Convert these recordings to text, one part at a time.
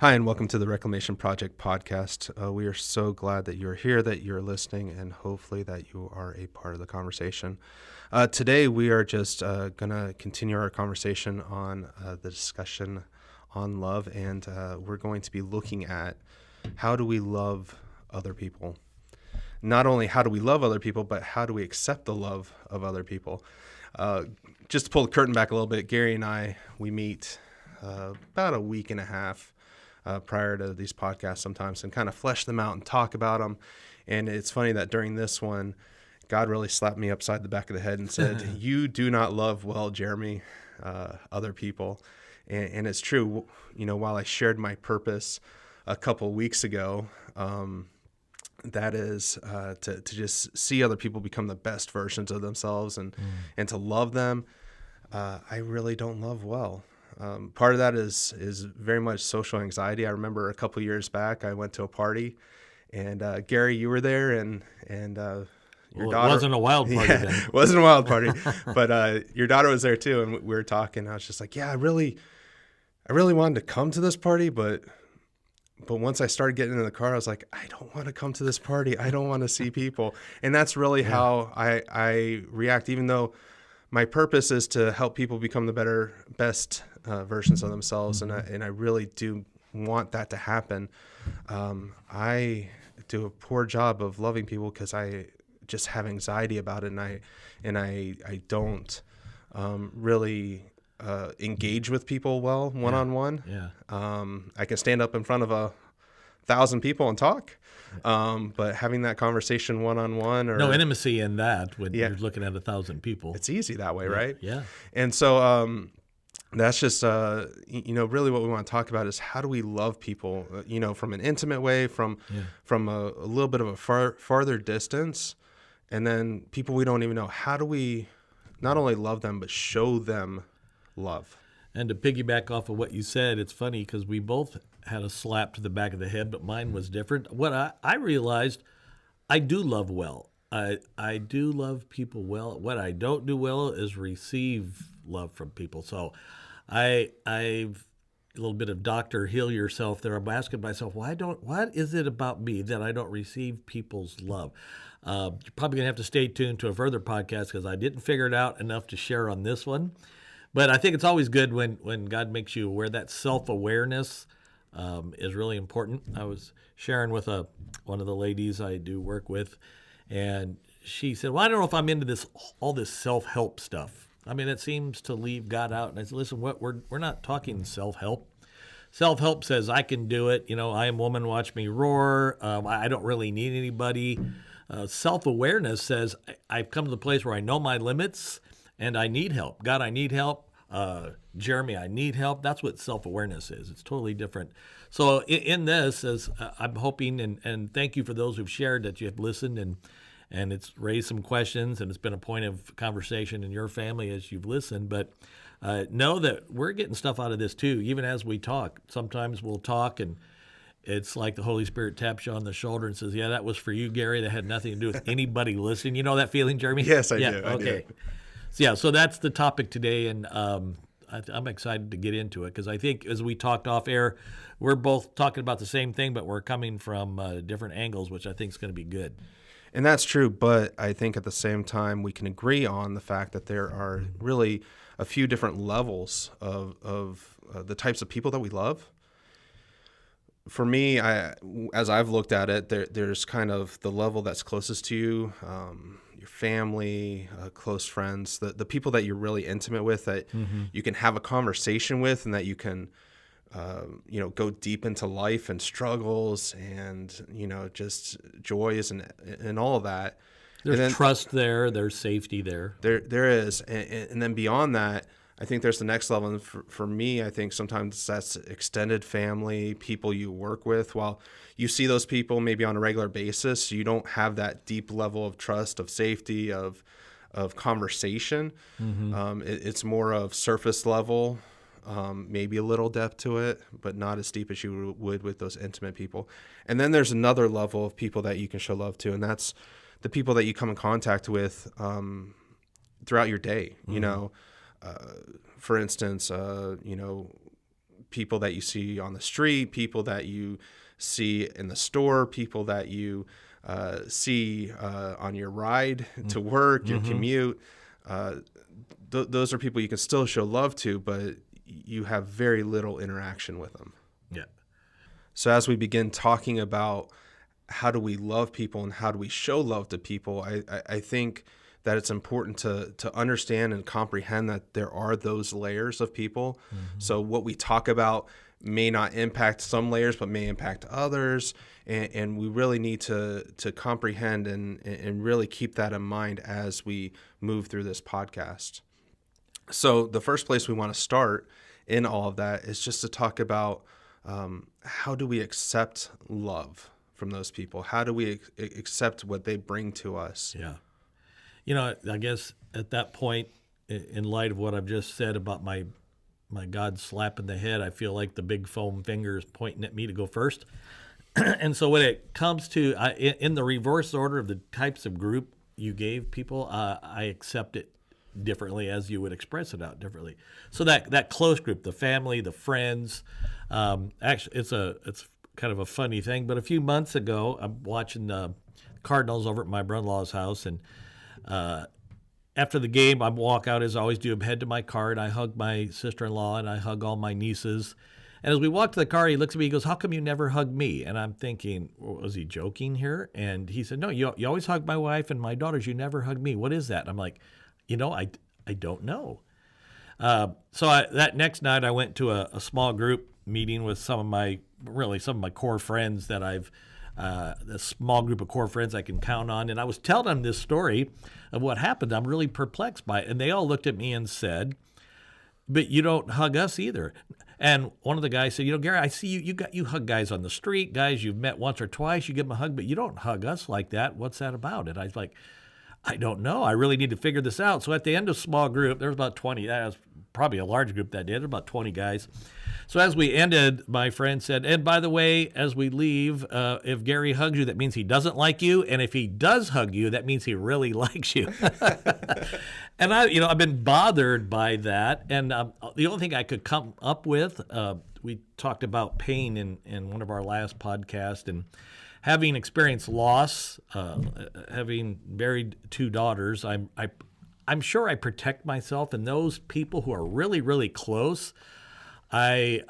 Hi, and welcome to the Reclamation Project Podcast. We are so glad that you're here, that you're listening, and hopefully that you are a part of the conversation. Today, we are just going to continue our conversation on the discussion on love, and we're going to be looking at how do we love other people. Not only how do we love other people, but how do we accept the love of other people. Just to pull the curtain back a little bit, Gary and I, we meet about a week and a half prior to these podcasts sometimes and kind of flesh them out and talk about them. And it's funny that during this one, God really slapped me upside the back of the head and said, you do not love well, Jeremy, other people. And it's true. You know, while I shared my purpose a couple weeks ago, that is to just see other people become the best versions of themselves and to love them. I really don't love well. Part of that is very much social anxiety. I remember a couple years back, I went to a party, and Gary, you were there, and your daughter. It wasn't a wild party then. It wasn't a wild party, but your daughter was there too, and we were talking. I was just like, yeah, I really wanted to come to this party, but once I started getting in the car, I was like, I don't want to come to this party. I don't want to see people, and that's really how I react, even though my purpose is to help people become the best versions of themselves, and I really do want that to happen. I do a poor job of loving people because I just have anxiety about it, and I don't really engage with people well one-on-one. I can stand up in front of 1,000 people and talk, but having that conversation one-on-one, or no intimacy in that when you're looking at 1,000 people, it's easy that way, right? Yeah. And so that's just really what we want to talk about is how do we love people, from an intimate way, from a little bit of a farther distance, and then people we don't even know. How do we not only love them but show them love? And to piggyback off of what you said, it's funny because we both had a slap to the back of the head, but mine was different. What I realized, I do love well. I do love people well. What I don't do well is receive love from people. So I've a little bit of Dr. Heal Yourself there. I'm asking myself, what is it about me that I don't receive people's love? You're probably going to have to stay tuned to a further podcast because I didn't figure it out enough to share on this one. But I think it's always good when God makes you aware. That self-awareness is really important. I was sharing with one of the ladies I do work with, and she said, well, I don't know if I'm into all this self-help stuff. I mean, it seems to leave God out. And I said, listen, we're not talking self-help. Self-help says I can do it. I am woman, watch me roar. I don't really need anybody. Self-awareness says I've come to the place where I know my limits and I need help. God, I need help. Jeremy, I need help. That's what self-awareness is. It's totally different. So in this, as I'm hoping, and thank you for those who've shared that you have listened and it's raised some questions and it's been a point of conversation in your family as you've listened. But know that we're getting stuff out of this too, even as we talk. Sometimes we'll talk and it's like the Holy Spirit taps you on the shoulder and says, yeah, that was for you, Gary. That had nothing to do with anybody listening. You know that feeling, Jeremy? Yes, I do. Okay. So that's the topic today, and I'm excited to get into it because I think as we talked off air, we're both talking about the same thing, but we're coming from different angles, which I think is going to be good. And that's true, but I think at the same time we can agree on the fact that there are really a few different levels of the types of people that we love. For me, as I've looked at it, there's kind of the level that's closest to you, your family, close friends, the people that you're really intimate with, that you can have a conversation with, and that you can, go deep into life and struggles and, just joys and all of that. There's trust there. There's safety there. There is. And then beyond that, I think there's the next level. And for me, I think sometimes that's extended family, people you work with. While you see those people maybe on a regular basis, you don't have that deep level of trust, of safety, of conversation. It's more of surface level, maybe a little depth to it, but not as deep as you would with those intimate people. And then there's another level of people that you can show love to, and that's the people that you come in contact with throughout your day. For instance, people that you see on the street, people that you see in the store, people that you see on your ride to work, your commute. Those are people you can still show love to, but you have very little interaction with them. Yeah. So as we begin talking about how do we love people and how do we show love to people, I think that it's important to understand and comprehend that there are those layers of people. So what we talk about may not impact some layers, but may impact others. And we really need to comprehend and really keep that in mind as we move through this podcast. So the first place we want to start in all of that is just to talk about how do we accept love from those people? How do we accept what they bring to us? Yeah. I guess at that point, in light of what I've just said about my God slap in the head, I feel like the big foam finger is pointing at me to go first. And so when it comes to, in the reverse order of the types of group you gave people, I accept it differently as you would express it out differently. So that close group, the family, the friends, actually it's kind of a funny thing, but a few months ago, I'm watching the Cardinals over at my brother-in-law's house, and after the game, I walk out, as I always do, I head to my car, and I hug my sister-in-law, and I hug all my nieces. And as we walk to the car, he looks at me, he goes, "How come you never hug me?" And I'm thinking, was he joking here? And he said, "No, you always hug my wife and my daughters. You never hug me. What is that?" And I'm like, I don't know. So that next night, I went to a small group meeting with some of my core friends that a small group of core friends I can count on. And I was telling them this story of what happened. I'm really perplexed by it. And they all looked at me and said, "But you don't hug us either." And one of the guys said, "Gary, I see you hug guys on the street, guys you've met once or twice, you give them a hug, but you don't hug us like that. What's that about?" And I was like, "I don't know. I really need to figure this out." So at the end of small group, there was about 20. That was probably a large group that day. There were about 20 guys. So as we ended, my friend said, "And by the way, as we leave, if Gary hugs you, that means he doesn't like you. And if he does hug you, that means he really likes you." And I've been bothered by that. And the only thing I could come up with, we talked about pain in one of our last podcasts, and having experienced loss, having buried 2 daughters, I'm sure I protect myself, and those people who are really, really close, I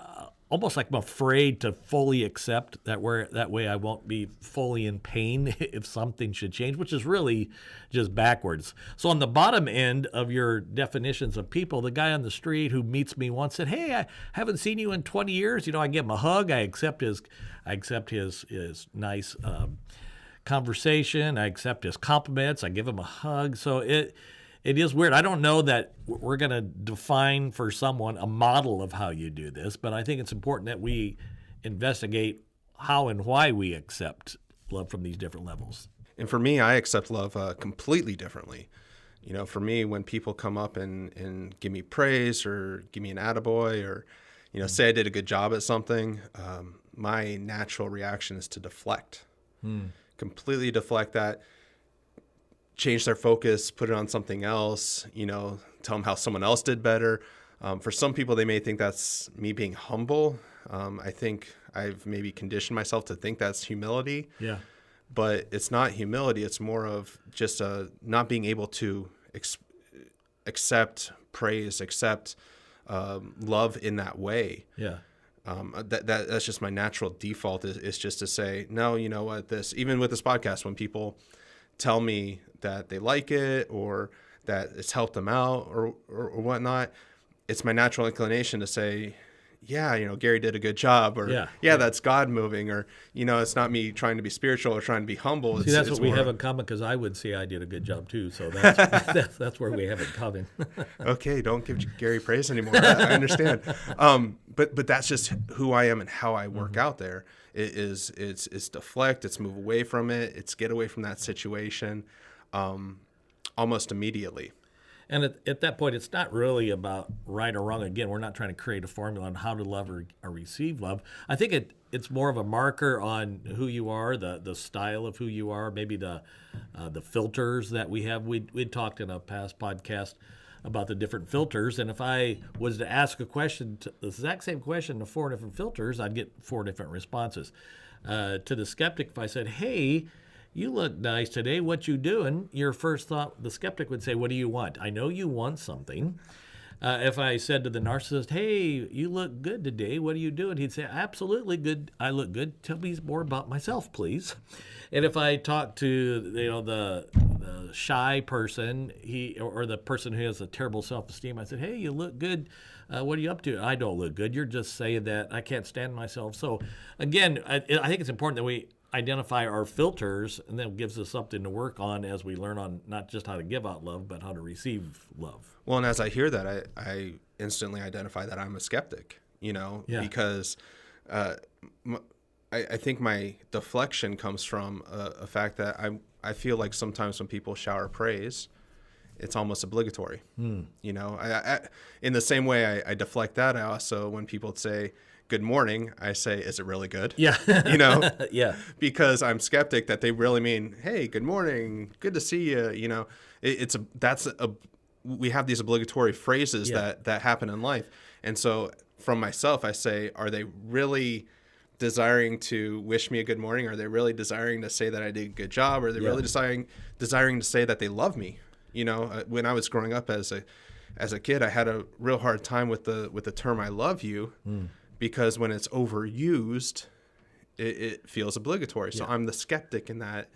almost like I'm afraid to fully accept that way I won't be fully in pain if something should change, which is really just backwards. So on the bottom end of your definitions of people, the guy on the street who meets me once said, "Hey, I haven't seen you in 20 years. I give him a hug. I accept his nice conversation. I accept his compliments. I give him a hug." So it is weird. I don't know that we're going to define for someone a model of how you do this, but I think it's important that we investigate how and why we accept love from these different levels. And for me, I accept love completely differently. For me, when people come up and give me praise or give me an attaboy or, say I did a good job at something, my natural reaction is to deflect, completely deflect that. Change their focus, put it on something else, tell them how someone else did better. For some people, they may think that's me being humble. I think I've maybe conditioned myself to think that's humility. Yeah. But it's not humility. It's more of just not being able to accept praise, accept love in that way. Yeah. That's just my natural default is just to say, no, you know what, even with this podcast, when people tell me that they like it or that it's helped them out or whatnot, it's my natural inclination to say, yeah, Gary did a good job, or yeah, that's God moving, or, it's not me trying to be spiritual or trying to be humble. See, that's what we have in common, because I would say I did a good job too. So that's where we have in common. Okay, don't give Gary praise anymore. I understand. But that's just who I am and how I work out there. It's deflect, it's move away from it, it's get away from that situation almost immediately. And at that point, it's not really about right or wrong. Again, we're not trying to create a formula on how to love or receive love. I think it's more of a marker on who you are, the style of who you are, maybe the filters that we have. We talked in a past podcast about the different filters. And if I was to ask a question, the exact same question to 4 different filters, I'd get 4 different responses. To the skeptic, if I said, hey, you look nice today, what you doing? Your first thought, the skeptic would say, what do you want? I know you want something. If I said to the narcissist, hey, you look good today, what are you doing? He'd say, absolutely good. I look good. Tell me more about myself, please. And if I talk to the shy person, or the person who has a terrible self-esteem, I said, hey, you look good. What are you up to? I don't look good. You're just saying that. I can't stand myself. So again, I think it's important that we identify our filters, and that gives us something to work on as we learn on not just how to give out love, but how to receive love. Well, and as I hear that, I instantly identify that I'm a skeptic, because I think my deflection comes from a fact that I feel like sometimes when people shower praise, it's almost obligatory. I in the same way I deflect that, I also, when people say good morning, I say, is it really good? Yeah. Yeah. Because I'm skeptic that they really mean, hey, good morning, good to see you. We have these obligatory phrases that happen in life. And so from myself, I say, are they really desiring to wish me a good morning? Are they really desiring to say that I did a good job? Are they really desiring to say that they love me? When I was growing up as a kid, I had a real hard time with the term I love you, because when it's overused, it feels obligatory. So I'm the skeptic in that,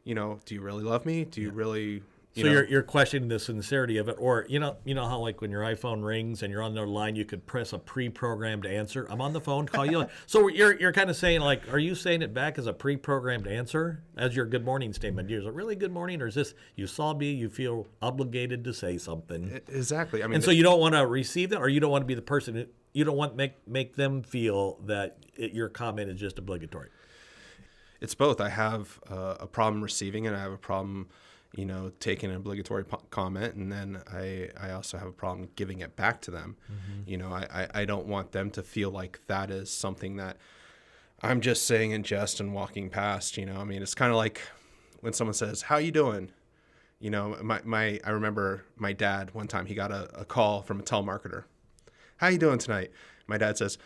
do you really love me? Do you really... You're questioning the sincerity of it, or you know how like when your iPhone rings and you're on the line, you could press a pre-programmed answer. I'm on the phone, call you. So you're kind of saying, like, are you saying it back as a pre-programmed answer as your good morning statement? Is it really good morning, or is this you saw me, you feel obligated to say something? Exactly. I mean, and so you don't want to receive that, or you don't want to be the person you don't want make them feel that your comment is just obligatory. It's both. I have a problem receiving it. I have a problem taking an obligatory comment, and then I also have a problem giving it back to them. I don't want them to feel like that is something that I'm just saying in jest and walking past. It's kind of like when someone says, how you doing? I remember my dad, one time he got a call from a telemarketer. How you doing tonight? My dad says,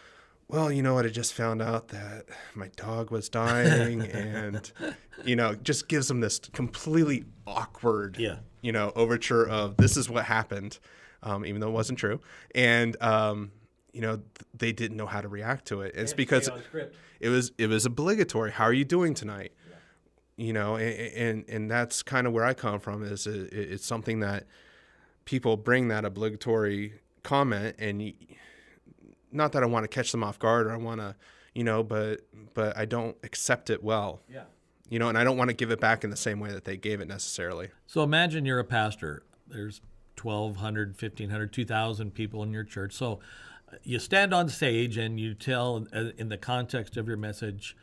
well, you know what? I just found out that my dog was dying, and, just gives them this completely awkward, overture of this is what happened, even though it wasn't true. And, they didn't know how to react to it. It's because it was obligatory. How are you doing tonight? Yeah. And that's kind of where I come from, is it's something that people bring that obligatory comment, and not that I want to catch them off guard, or I want to, but I don't accept it well. Yeah. And I don't want to give it back in the same way that they gave it necessarily. So imagine you're a pastor. There's 1,200, 1,500, 2,000 people in your church. So you stand on stage and you tell, in the context of your message,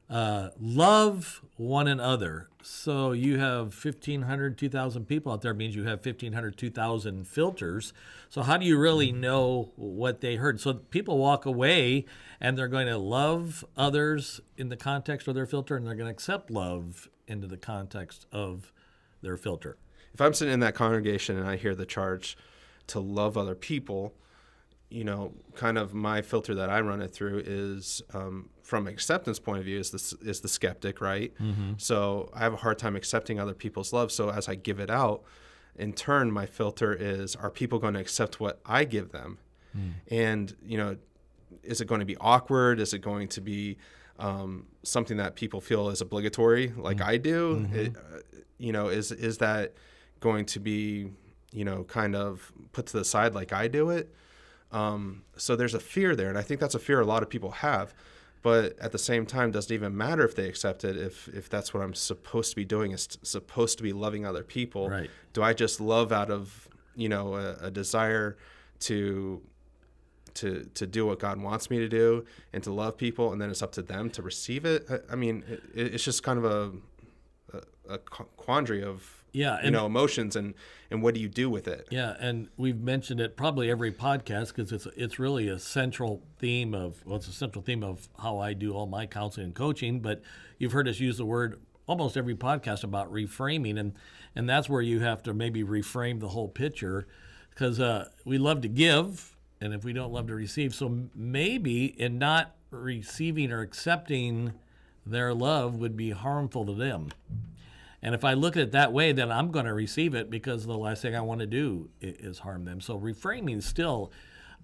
love one another. So you have 1,500, 2,000 people out there. It means you have 1,500, 2,000 filters. So how do you really know what they heard? So people walk away and they're going to love others in the context of their filter, and they're going to accept love into the context of their filter. If I'm sitting in that congregation and I hear the charge to love other people, kind of my filter that I run it through is, from an acceptance point of view, is the skeptic, right? Mm-hmm. So I have a hard time accepting other people's love. So as I give it out, in turn, my filter is, are people going to accept what I give them? And, is it going to be awkward? Is it going to be something that people feel is obligatory, like I do? Mm-hmm. Is that going to be, kind of put to the side like I do it? So there's a fear there, and I think that's a fear a lot of people have. But at the same time, it doesn't even matter if they accept it, if that's what I'm supposed to be doing, is supposed to be loving other people. Right. Do I just love out of, a desire to do what God wants me to do and to love people, and then it's up to them to receive it? It's just kind of a quandary of, emotions and what do you do with it? Yeah, and we've mentioned it probably every podcast, because it's really a central theme of how I do all my counseling and coaching. But you've heard us use the word almost every podcast about reframing, and that's where you have to maybe reframe the whole picture because we love to give, and if we don't love to receive, so maybe in not receiving or accepting their love would be harmful to them. And if I look at it that way, then I'm going to receive it because the last thing I want to do is harm them. So reframing still,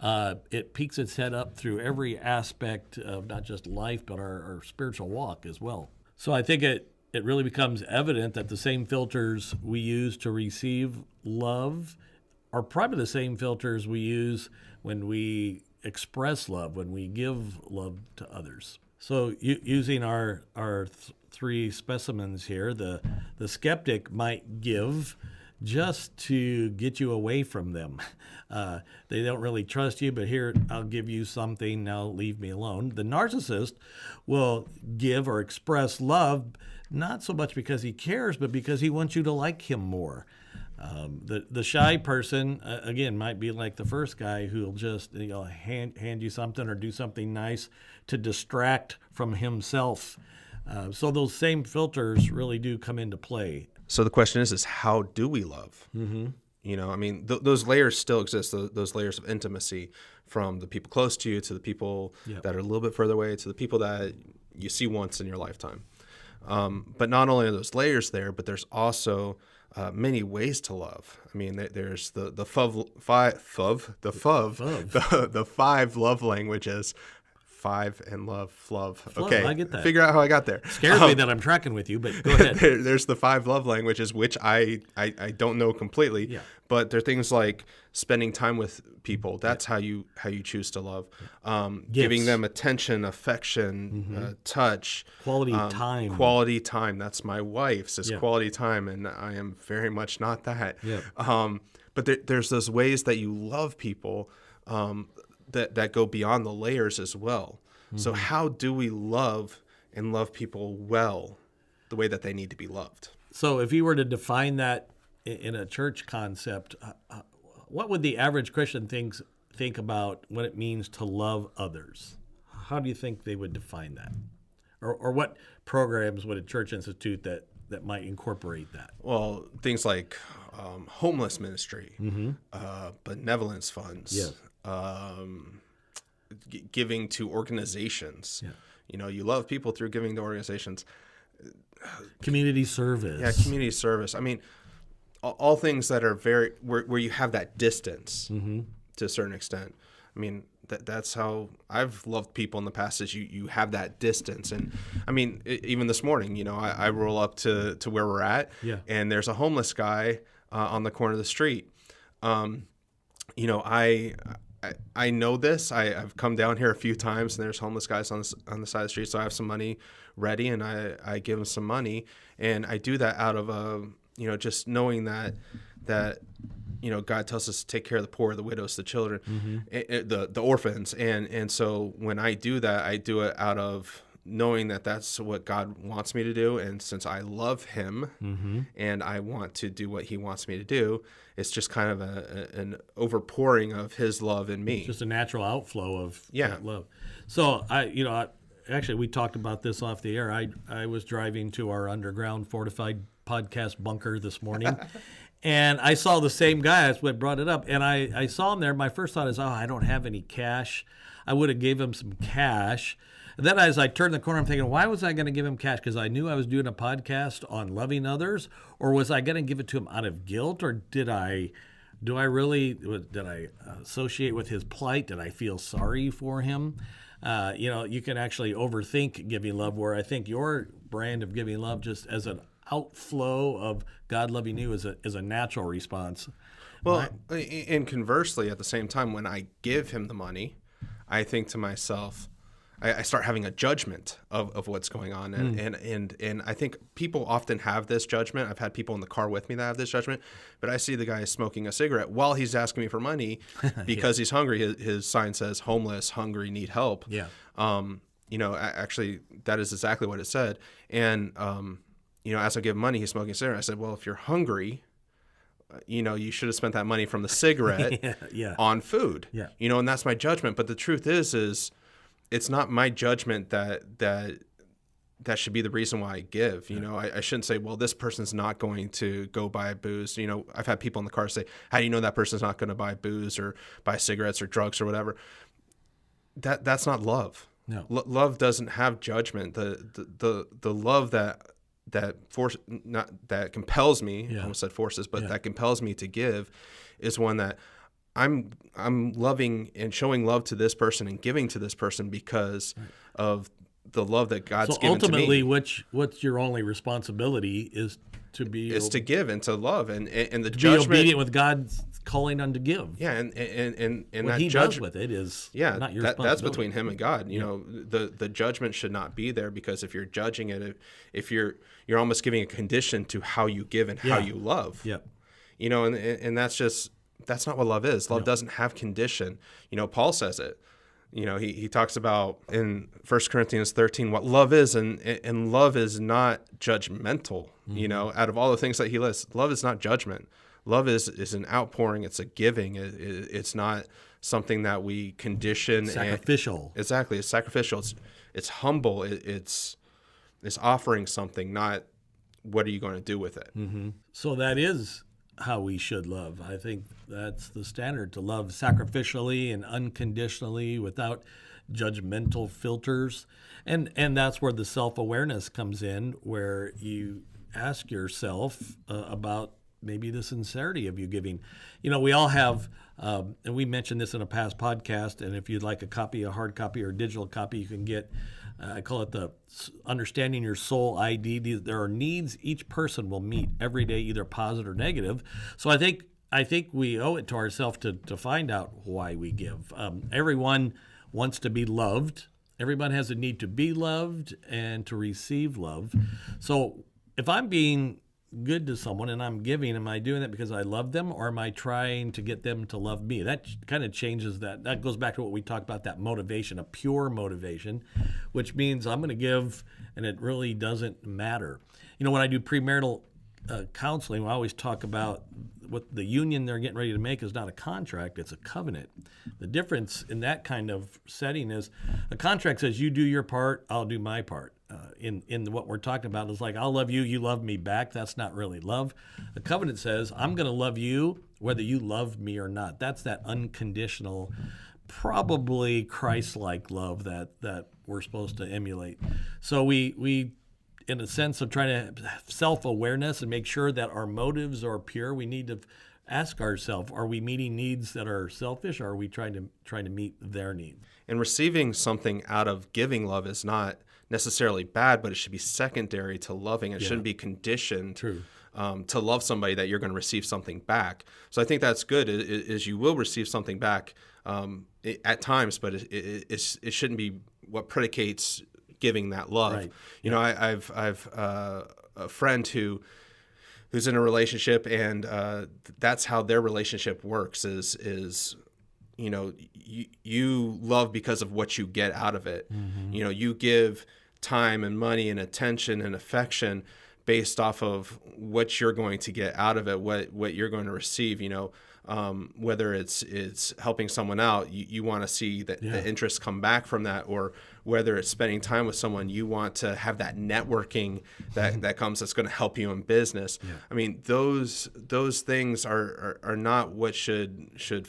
it peeks its head up through every aspect of not just life, but our spiritual walk as well. So I think it really becomes evident that the same filters we use to receive love are probably the same filters we use when we express love, when we give love to others. So using our three specimens here, the skeptic might give just to get you away from them. They don't really trust you, but here, I'll give you something, now leave me alone. The narcissist will give or express love not so much because he cares, but because he wants you to like him more. The shy person, again, might be like the first guy who'll just hand you something or do something nice to distract from himself. So those same filters really do come into play. So the question is how do we love? Mm-hmm. I mean, those layers still exist, those layers of intimacy, from the people close to you to the people that are a little bit further away to the people that you see once in your lifetime. But not only are those layers there, but there's also many ways to love. I mean, there's the five love languages. Five and love. Okay, I get that. Figure out how I got there. Scares me that I'm tracking with you, but go ahead. There's the 5 love languages, which I don't know completely, but there are things like spending time with people. That's how you choose to love. Giving them attention, affection, touch, quality time. Quality time. That's my wife's. It's quality time, and I am very much not that. But there's those ways that you love people. That go beyond the layers as well. So how do we love and love people well, the way that they need to be loved? So if you were to define that in a church concept, what would the average Christian think about what it means to love others? How do you think they would define that? Or what programs would a church institute that might incorporate that? Well, things like homeless ministry, benevolence funds, giving to organizations. You love people through giving to organizations. Community service. Yeah, community service. I mean, all things that are very where you have that distance to a certain extent. I mean, that's how I've loved people in the past, is you have that distance. And I mean, even this morning, I roll up to where we're at, and there's a homeless guy on the corner of the street. I know this. I've come down here a few times, and there's homeless guys on the side of the street. So I have some money ready, and I give them some money, and I do that out of just knowing that God tells us to take care of the poor, the widows, the children, the orphans, and so when I do that, I do it out of knowing that that's what God wants me to do. And since I love him and I want to do what he wants me to do, it's just kind of an overpouring of his love in me. Just a natural outflow of that love. So actually we talked about this off the air. I was driving to our underground fortified podcast bunker this morning and I saw the same guy. That's what brought it up. And I saw him there. My first thought is, I don't have any cash. I would have gave him some cash. And then as I turned the corner, I'm thinking, why was I going to give him cash? Because I knew I was doing a podcast on loving others, or was I going to give it to him out of guilt, or did I associate with his plight? Did I feel sorry for him? You can actually overthink giving love, where I think your brand of giving love just as an outflow of God loving you is a natural response. Well, and conversely, at the same time, when I give him the money, I think to myself, I start having a judgment of what's going on. And I think people often have this judgment. I've had people in the car with me that have this judgment, but I see the guy smoking a cigarette while he's asking me for money because he's hungry. His sign says homeless, hungry, need help. Actually that is exactly what it said. And, as I give him money, he's smoking a cigarette. I said, well, if you're hungry, you should have spent that money from the cigarette on food, and that's my judgment. But the truth is it's not my judgment that that should be the reason why I give. You know, I shouldn't say, well, this person's not going to go buy booze. You know, I've had people in the car say, how do you know that person's not going to buy booze or buy cigarettes or drugs or whatever? That's not love. No. Love doesn't have judgment. The love that compels me, I almost said forces, but that compels me to give is one that I'm loving and showing love to this person and giving to this person because of the love that God's given to me. So ultimately, what's your only responsibility is to give and to love and the to judgment. be obedient with God's calling on to give. Yeah, and what that He judgment does with it is not your that's responsibility. between Him and God. You know, the judgment should not be there, because if you're judging it, if you're almost giving a condition to how you give and how you love. Yep. You know, and that's not what love is. Love doesn't have condition. You know, Paul says it. You know, he talks about in 1 Corinthians 13 what love is, and love is not judgmental. You know, out of all the things that he lists, love is not judgment. Love is an outpouring. It's a giving. It's not something that we condition. Sacrificial. Exactly. It's sacrificial. It's humble. It's offering something, not what are you going to do with it. Mm-hmm. So that is how we should love. I think that's the standard, to love sacrificially and unconditionally without judgmental filters. And that's where the self-awareness comes in, where you ask yourself about maybe the sincerity of you giving. You know, we all have, and we mentioned this in a past podcast, and if you'd like a hard copy or a digital copy, you can get, I call it the Understanding Your Soul ID. There are needs each person will meet every day, either positive or negative. So I think we owe it to ourselves to find out why we give. Everyone wants to be loved. Everyone has a need to be loved and to receive love. So if I'm being good to someone and I'm giving, am I doing that because I love them, or am I trying to get them to love me? That kind of changes that. That goes back to what we talked about, that motivation, a pure motivation, which means I'm going to give and it really doesn't matter. You know, when I do premarital counseling, I always talk about what the union they're getting ready to make is not a contract, it's a covenant. The difference in that kind of setting is a contract says you do your part, I'll do my part. In what we're talking about is like, I'll love you, you love me back. That's not really love. A covenant says I'm going to love you whether you love me or not. That's that unconditional, probably Christ-like love that we're supposed to emulate. So we in a sense of trying to have self-awareness and make sure that our motives are pure, we need to ask ourselves, are we meeting needs that are selfish, or are we trying to meet their needs? And receiving something out of giving love is not necessarily bad, but it should be secondary to loving. It shouldn't be conditioned to love somebody that you're going to receive something back. So I think that's good, is you will receive something back at times, but it shouldn't be what predicates giving that love. Right. You know, I've a friend who's in a relationship, and that's how their relationship works is you know, you love because of what you get out of it. Mm-hmm. You know, you give time and money and attention and affection based off of what you're going to get out of it, what you're going to receive. You know, whether it's helping someone out, you want to see that the interest come back from that, or whether it's spending time with someone, you want to have that networking that comes that's going to help you in business. Yeah. I mean, those things are not what should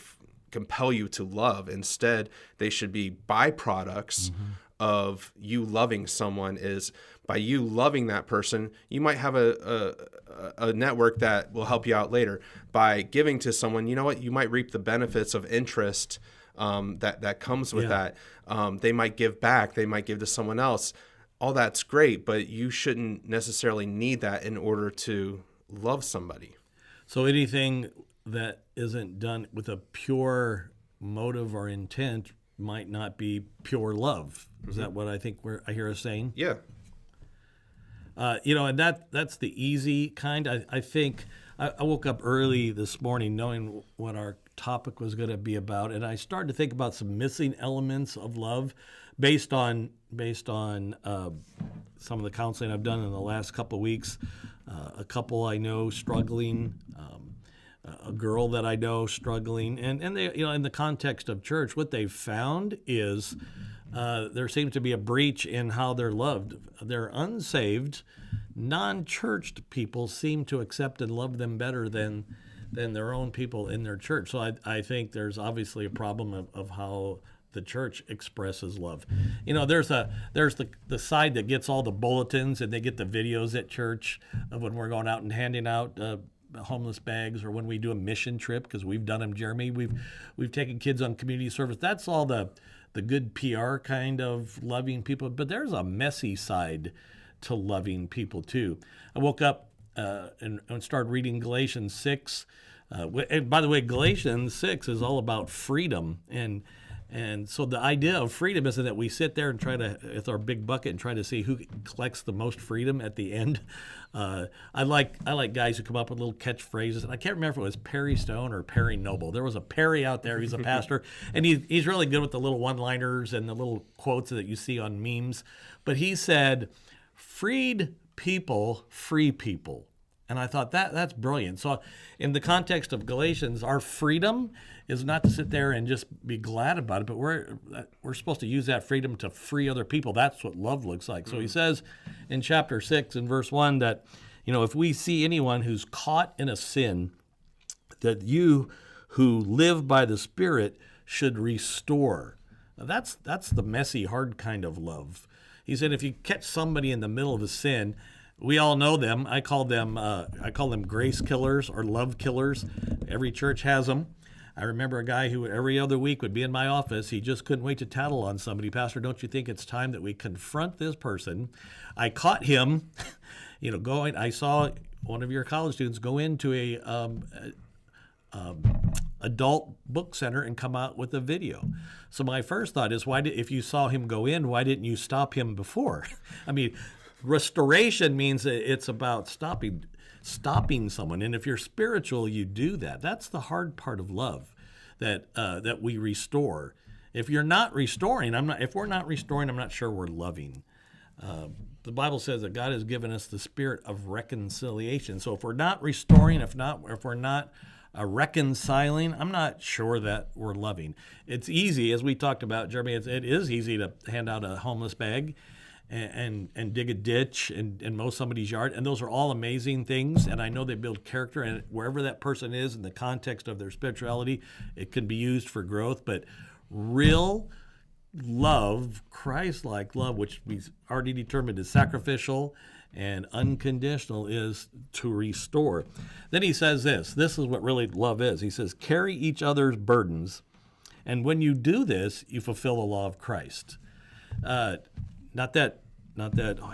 compel you to love. Instead, they should be byproducts of you loving someone. Is by you loving that person, you might have a network that will help you out later. By giving to someone, you know what, you might reap the benefits of interest that comes with that. They might give back. They might give to someone else. All that's great, but you shouldn't necessarily need that in order to love somebody. So anything that isn't done with a pure motive or intent might not be pure love. Is that what I think I hear us saying? Yeah. You know, and that's the easy kind. I think I woke up early this morning knowing what our topic was going to be about, and I started to think about some missing elements of love based on some of the counseling I've done in the last couple of weeks. A couple I know struggling, a girl that I know struggling, and they, you know, in the context of church, what they've found is there seems to be a breach in how they're loved. They're unsaved, non-churched people seem to accept and love them better than their own people in their church. So I think there's obviously a problem of how the church expresses love. There's the side that gets all the bulletins and they get the videos at church of when we're going out and handing out homeless bags, or when we do a mission trip, because we've done them, Jeremy. We've taken kids on community service. That's all the good PR kind of loving people. But there's a messy side to loving people too. I woke up and started reading Galatians 6. And by the way, Galatians 6 is all about freedom. And so the idea of freedom isn't that we sit there and try to, with our big bucket, and try to see who collects the most freedom at the end. I like guys who come up with little catchphrases. And I can't remember if it was Perry Stone or Perry Noble. There was a Perry out there. He's a pastor. And he's really good with the little one-liners and the little quotes that you see on memes. But he said, freed people, free people. And I thought that's brilliant. So in the context of Galatians, our freedom is not to sit there and just be glad about it, but we're supposed to use that freedom to free other people. That's what love looks like. So he says in chapter 6 and verse 1 that, if we see anyone who's caught in a sin, that you who live by the Spirit should restore. Now that's the messy, hard kind of love. He said if you catch somebody in the middle of a sin, we all know them. I call them grace killers or love killers. Every church has them. I remember a guy who every other week would be in my office. He just couldn't wait to tattle on somebody. Pastor, don't you think it's time that we confront this person? I caught him, going. I saw one of your college students go into a adult book center and come out with a video. So my first thought is, if you saw him go in, why didn't you stop him before? I mean, restoration means it's about stopping someone, and if you're spiritual, you do that. That's the hard part of love, that we restore. If you're not restoring, If we're not restoring, I'm not sure we're loving. The Bible says that God has given us the spirit of reconciliation. So if we're not restoring, if we're not reconciling, I'm not sure that we're loving. It's easy, as we talked about, Jeremy. It is easy to hand out a homeless bag and dig a ditch and mow somebody's yard. And those are all amazing things. And I know they build character. And wherever that person is in the context of their spirituality, it can be used for growth. But real love, Christ-like love, which we've already determined is sacrificial and unconditional, is to restore. Then he says this is what really love is. He says, carry each other's burdens. And when you do this, you fulfill the law of Christ. Not that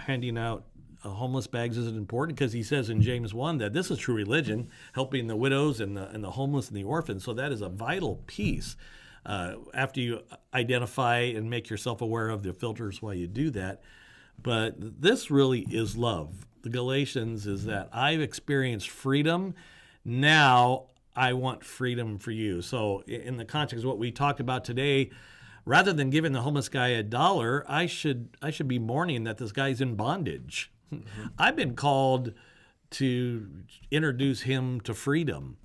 handing out homeless bags isn't important, because he says in James 1 that this is true religion, helping the widows and the homeless and the orphans. So that is a vital piece. After you identify and make yourself aware of the filters while you do that. But this really is love. The Galatians is that I've experienced freedom. Now I want freedom for you. So in the context of what we talked about today, rather than giving the homeless guy $1, I should be mourning that this guy's in bondage. Mm-hmm. I've been called to introduce him to freedom.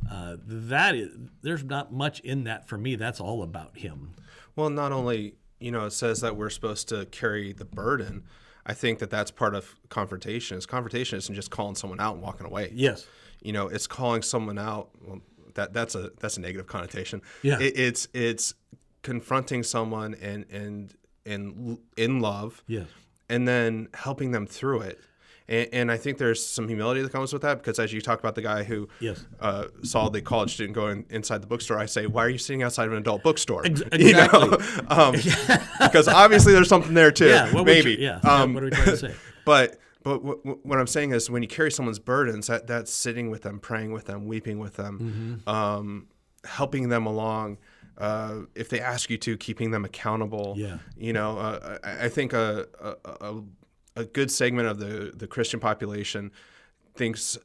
There's not much in that for me. That's all about him. Well, not only, it says that we're supposed to carry the burden. I think that's part of confrontation. Confrontation isn't just calling someone out and walking away. Yes. It's calling someone out. Well, that's a negative connotation. Yeah. It's confronting someone and in love. Yes. And then helping them through it. And I think there's some humility that comes with that, because as you talk about the guy who saw the college student go inside the bookstore, I say, why are you sitting outside of an adult bookstore? Exactly. Because obviously there's something there too. Yeah, maybe. What are we trying to say? But what I'm saying is, when you carry someone's burdens, that's sitting with them, praying with them, weeping with them, helping them along. If they ask you to, keeping them accountable. Yeah. I think a good segment of the Christian population thinks,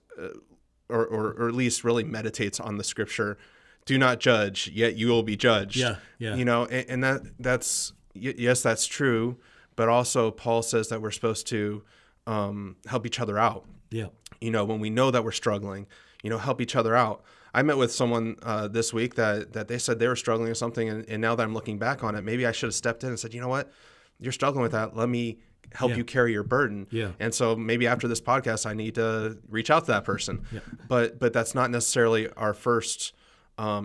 or at least really meditates on the scripture, do not judge, yet you will be judged. Yeah. And that's that's true, but also Paul says that we're supposed to help each other out. Yeah. When we know that we're struggling, help each other out. I met with someone this week that they said they were struggling with something, and now that I'm looking back on it, maybe I should have stepped in and said, you know what, you're struggling with that. Let me help you carry your burden. Yeah. And so maybe after this podcast, I need to reach out to that person. Yeah. But that's not necessarily our first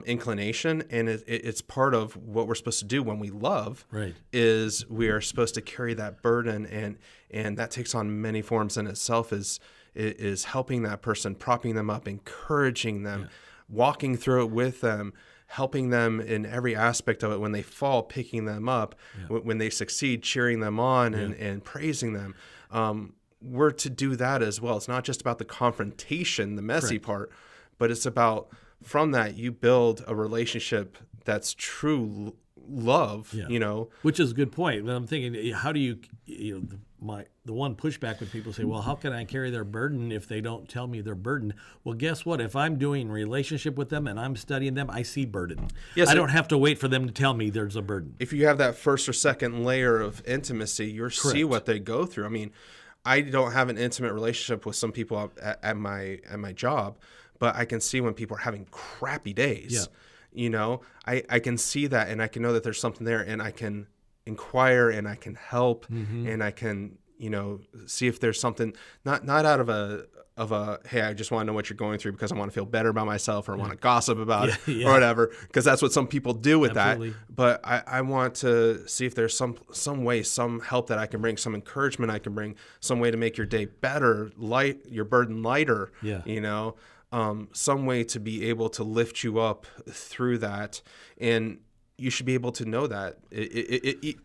inclination, and it's part of what we're supposed to do when we love. Right. Is we are supposed to carry that burden, and that takes on many forms in itself. Is helping that person, propping them up, encouraging them, walking through it with them, helping them in every aspect of it. When they fall, picking them up. When they succeed, cheering them on and praising them. We're to do that as well. It's not just about the confrontation, the messy part, but it's about, from that, you build a relationship that's true love, Which is a good point. And I'm thinking, how do you the one pushback when people say, well, how can I carry their burden if they don't tell me their burden? Well, guess what? If I'm doing relationship with them and I'm studying them, I see burden. Yes, I don't have to wait for them to tell me there's a burden. If you have that first or second layer of intimacy, you see what they go through. I mean, I don't have an intimate relationship with some people at my job, but I can see when people are having crappy days. I can see that, and I can know that there's something there, and I can inquire, and I can help, and I can see if there's something not out of a hey, I just want to know what you're going through because I want to feel better about myself, or I want to gossip about it or whatever, because that's what some people do with that. But I want to see if there's some way, some help that I can bring, some encouragement I can bring, some way to make your day better, your burden lighter. Some way to be able to lift you up through that. And you should be able to know that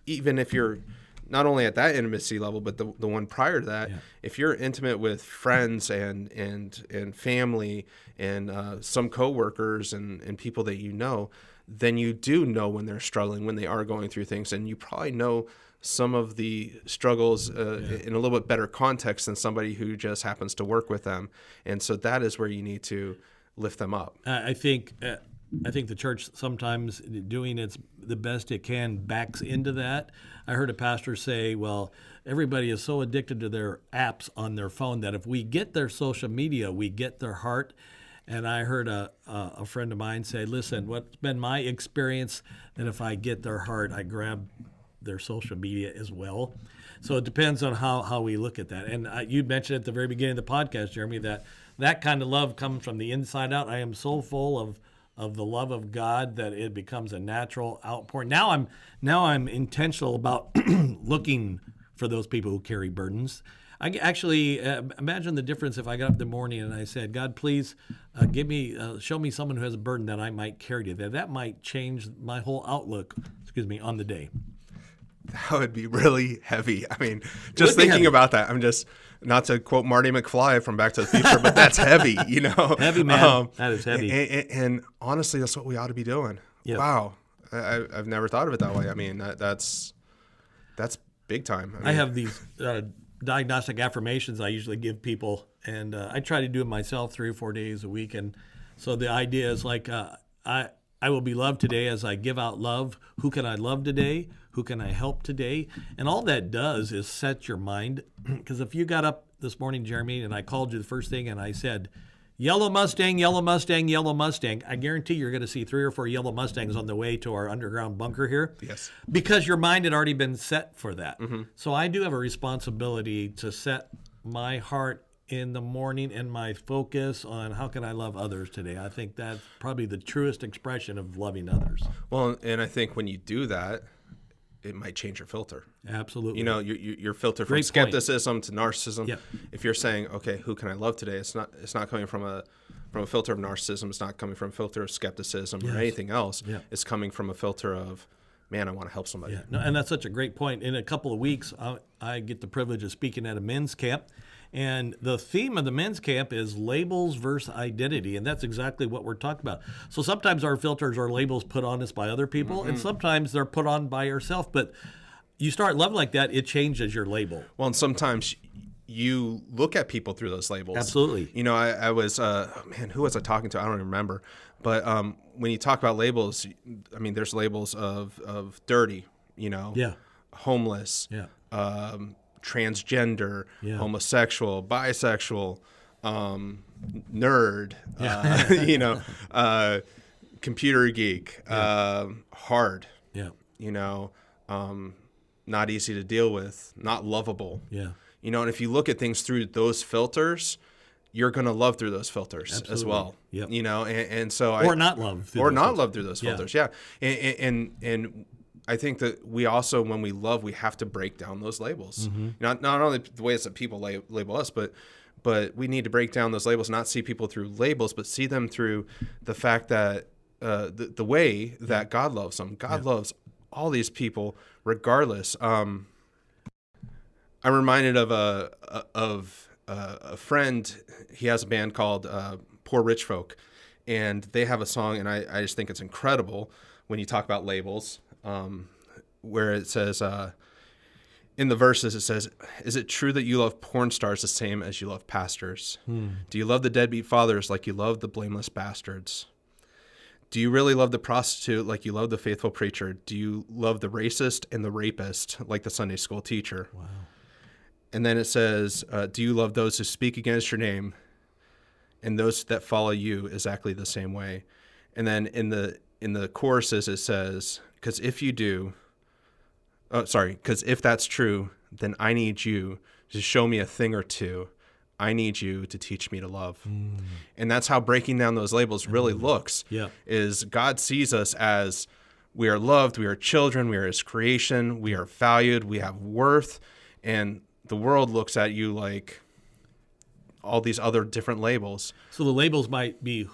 even if you're not only at that intimacy level, but the one prior to that, if you're intimate with friends and family and some coworkers and people that then you do know when they're struggling, when they are going through things, and you probably know some of the struggles in a little bit better context than somebody who just happens to work with them. And so that is where you need to lift them up. I think the church sometimes, doing the best it can, backs into that. I heard a pastor say, well, everybody is so addicted to their apps on their phone that if we get their social media, we get their heart. And I heard a friend of mine say, listen, what's been my experience, that if I get their heart, I grab their social media as well. So it depends on how we look at that. And you mentioned at the very beginning of the podcast, Jeremy, that kind of love comes from the inside out. I am so full of the love of God that it becomes a natural outpouring. Now I'm intentional about looking for those people who carry burdens. I actually imagine the difference if I got up in the morning and I said, God, please show me someone who has a burden that I might carry today. That might change my whole outlook, on the day. That would be really heavy. I mean, just thinking about that, I'm just, not to quote Marty McFly from Back to the Future, but that's heavy, Heavy, man. That is heavy. And honestly, that's what we ought to be doing. Yep. Wow. I've never thought of it that way. I mean, that's big time. I have these diagnostic affirmations I usually give people, and I try to do it myself 3 or 4 days a week. And so the idea is I will be loved today as I give out love. Who can I love today? Who can I help today? And all that does is set your mind. Because if you got up this morning, Jeremy, and I called you the first thing and I said, yellow Mustang, yellow Mustang, yellow Mustang, I guarantee you're going to see 3 or 4 yellow Mustangs on the way to our underground bunker here. Yes. Because your mind had already been set for that. Mm-hmm. So I do have a responsibility to set my heart in the morning and my focus on how can I love others today. I think that's probably the truest expression of loving others. Well, and I think when you do that, it might change your filter. Absolutely. Your filter from skepticism to narcissism. Yep. If you're saying, okay, who can I love today? It's not coming from a filter of narcissism. It's not coming from a filter of skepticism or anything else. Yep. It's coming from a filter of, man, I want to help somebody. Yeah. No, and that's such a great point. In a couple of weeks, I get the privilege of speaking at a men's camp. And the theme of the men's camp is labels versus identity. And that's exactly what we're talking about. So sometimes our filters are labels put on us by other people, and sometimes they're put on by yourself. But you start loving like that, it changes your label. Well, and sometimes you look at people through those labels. Absolutely. I was, who was I talking to? I don't even remember. But when you talk about labels, I mean, there's labels of dirty, homeless, transgender, homosexual, bisexual, nerd, computer geek, hard, Yeah. Not easy to deal with, not lovable. Yeah. And if you look at things through those filters, you're going to love through those filters Absolutely. as well. Yep. And so Or not love. Through those filters. Yeah. And I think that we also, when we love, we have to break down those labels. Mm-hmm. Not only the ways that people label us, but we need to break down those labels, not see people through labels, but see them through the fact that the way that God loves them. God loves all these people regardless. I'm reminded of a friend. He has a band called Poor Rich Folk, and they have a song, and I just think it's incredible when you talk about labels, where it says, in the verses, it says, "Is it true that you love porn stars the same as you love pastors? Do you love the deadbeat fathers like you love the blameless bastards? Do you really love the prostitute like you love the faithful preacher? Do you love the racist and the rapist like the Sunday school teacher?" Wow. And then it says, "Do you love those who speak against your name and those that follow you exactly the same way?" And then in the choruses, it says, because if that's true, then I need you to show me a thing or two. I need you to teach me to love." And that's how breaking down those labels really looks. Yeah. Is God sees us as we are loved, we are children, we are his creation, we are valued, we have worth, and the world looks at you like all these other different labels. So the labels might be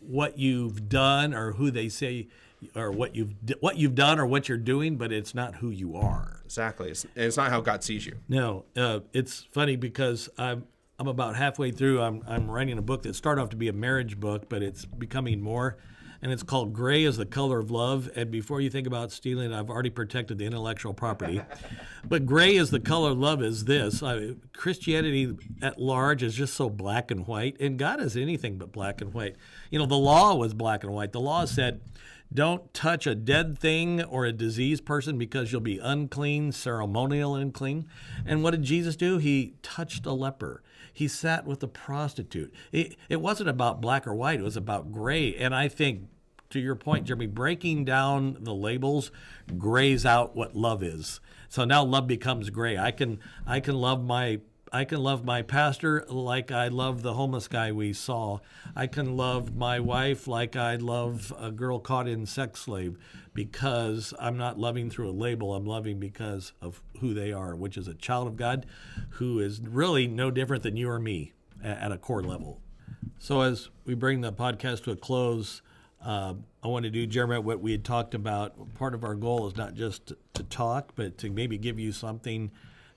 what you've done, or who they say, or what you've done, or what you're doing, but it's not who you are. Exactly. It's not how God sees you. No, it's funny because I'm about halfway through. I'm writing a book that started off to be a marriage book, but it's becoming more. And it's called Gray is the Color of Love. And before you think about stealing, I've already protected the intellectual property. But gray is the color of love is this. Christianity at large is just so black and white. And God is anything but black and white. The law was black and white. The law said, don't touch a dead thing or a diseased person because you'll be unclean, ceremonial unclean. And what did Jesus do? He touched a leper. He sat with a prostitute. It wasn't about black or white. It was about gray. And I think, to your point, Jeremy, breaking down the labels grays out what love is. So now love becomes gray. I can love my pastor like I love the homeless guy we saw. I can love my wife like I love a girl caught in sex slave, because I'm not loving through a label. I'm loving because of who they are, which is a child of God who is really no different than you or me at a core level. So as we bring the podcast to a close, I want to do, Jeremy, what we had talked about. Part of our goal is not just to talk, but to maybe give you something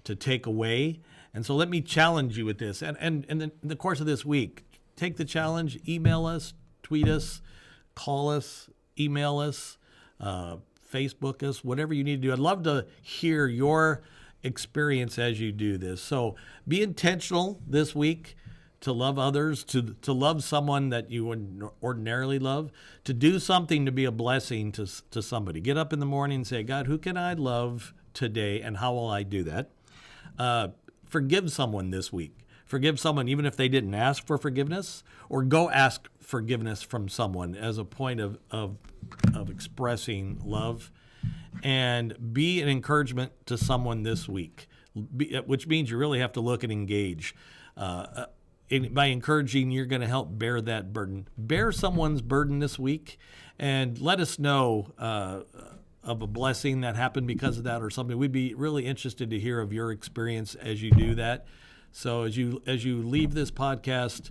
to take away. And so let me challenge you with this. And in the course of this week, take the challenge, email us, tweet us, call us, email us, Facebook us, whatever you need to do. I'd love to hear your experience as you do this. So be intentional this week to love others, to love someone that you wouldn't ordinarily love, to do something to be a blessing to somebody. Get up in the morning and say, God, who can I love today, and how will I do that? Forgive someone this week. Forgive someone even if they didn't ask for forgiveness, or go ask forgiveness from someone as a point of expressing love. And be an encouragement to someone this week, which means you really have to look and engage. By encouraging, you're going to help bear that burden. Bear someone's burden this week, and let us know of a blessing that happened because of that or something. We'd be really interested to hear of your experience as you do that. So as you leave this podcast,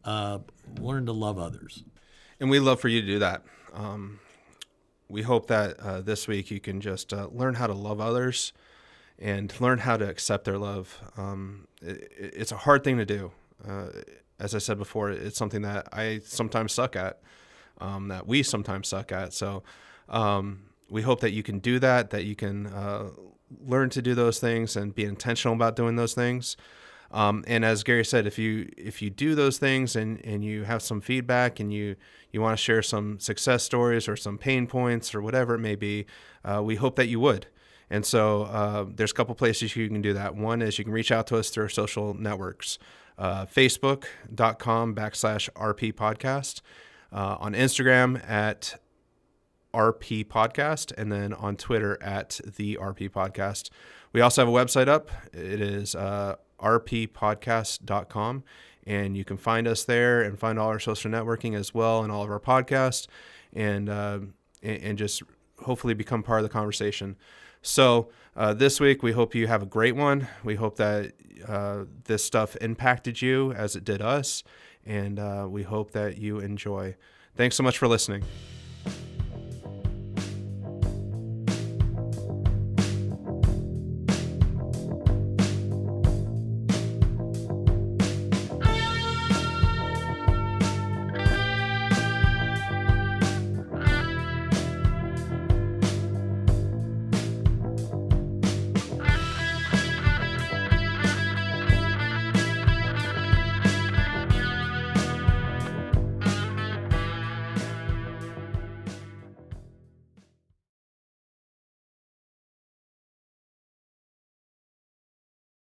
learn to love others. And we'd love for you to do that. We hope that this week you can just learn how to love others and learn how to accept their love. It's a hard thing to do. As I said before, it's something that I sometimes suck at, that we sometimes suck at. So we hope that you can do that you can learn to do those things and be intentional about doing those things. And as Gary said, if you do those things and you have some feedback and you want to share some success stories or some pain points or whatever it may be, we hope that you would. And so there's a couple places you can do that. One is you can reach out to us through our social networks. Facebook.com/RP Podcast, on Instagram at RP Podcast, and then on Twitter at the RP Podcast. We also have a website up. It is rppodcast.com, and you can find us there and find all our social networking as well and all of our podcasts, and just hopefully become part of the conversation. So this week, we hope you have a great one. We hope that this stuff impacted you as it did us, and we hope that you enjoy. Thanks so much for listening.